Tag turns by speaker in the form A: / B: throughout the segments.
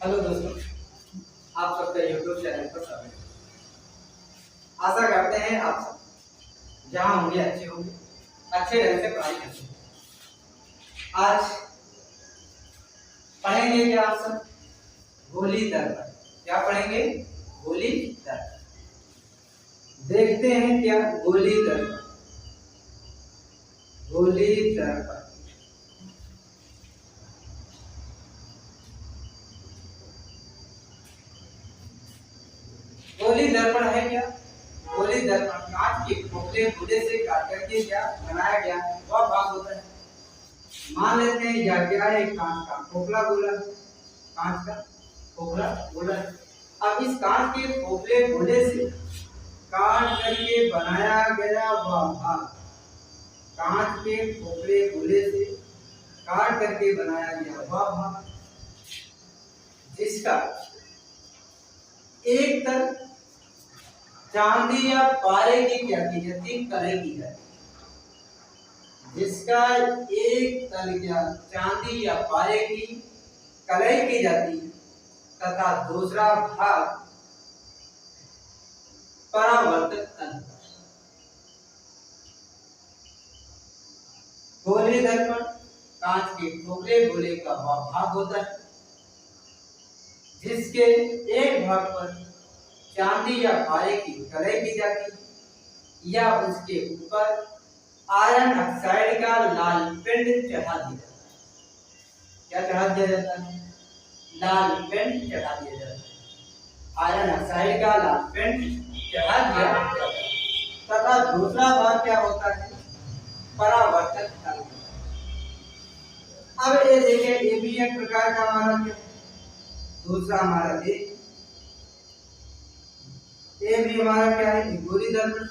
A: Hello दोस्तों, आप सबका यूट्यूब चैनल पर स्वागत है। आशा करते हैं आप सब जहाँ होंगे अच्छे होंगे, अच्छे ढंग से पढ़ाई करते हैं। आज पढ़ेंगे क्या आप सब? गोली दर्पण। क्या पढ़ेंगे? गोली दर्पण। देखते हैं क्या गोली दर्पण। गोली दर्पण गोली दर्पण है क्या? गोली दर्पण कांच के खोखले गुदे से काट करके क्या बनाया गया वह भाग होता है। मान लेते हैं यह क्या है? कांच का खोखला गोला। कांच का खोखला गोला। अब इस कांच के खोखले गोले से काट करके बनाया गया वह भाग, कांच के खोखले गोले से काट करके बनाया गया वह भाग जिसका एक तरफ चांदी या पारे की क्या की जाती? कलई की जाती। जिसका एक तल क्या चांदी या पारे की कलई की जाती तथा दूसरा भाग परावर्तक तल। गोली दर्पण कांच के खोखले गोले का वह भाग होता है जिसके एक भाग पर चांदी या पारे की कलई की जाती या उसके ऊपर आयरन ऑक्साइड का लाल पेंट चढ़ा दिया जाता है। क्या चढ़ा दिया जाता है? लाल पेंट चढ़ा दिया जाता है। आयरन ऑक्साइड का लाल पेंट चढ़ा दिया जाता है तथा दूसरा भाग क्या होता है? परावर्तक तल। अब ये देखिए, ये भी एक प्रकार का हमारा क्या? दूसरा हमारा ये भी हमारा क्या है? गोली दर्पण।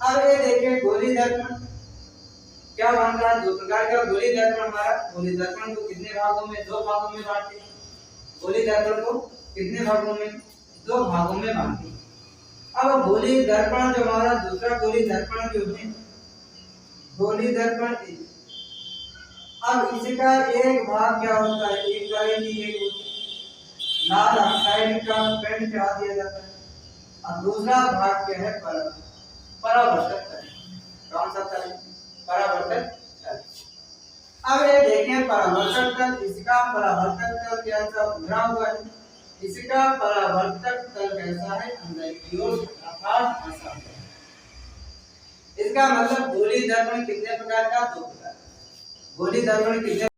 A: अब ये देखिए, गोली दर्पण क्या बन रहा है? दो प्रकार का गोली दर्पण। हमारा गोली दर्पण को कितने भागों में? दो भागों में बांटते हैं। गोली दर्पण को कितने भागों में? दो भागों में बांटते हैं। अब गोली दर्पण जो हमारा दूसरा गोली दर्पण जो है, गोली दर्पण, अब इसका एक भाग क्या होता है? एक लाल ऑक्साइड का पेंट चढ़ा दिया जाता है और दूसरा भाग क्या है? परावर्तक तल। कौन सा तल? परावर्तक तल। अब ये देखें, परावर्तक तल, इसका परावर्तक तल कैसा उभरा हुआ है? इसका परावर्तक तल कैसा है? अंदर की ओर अर्थात ऐसा है। इसका मतलब गोली दर्पण कितने प्रकार का? दो प्रकार। गोली दर्पण कितने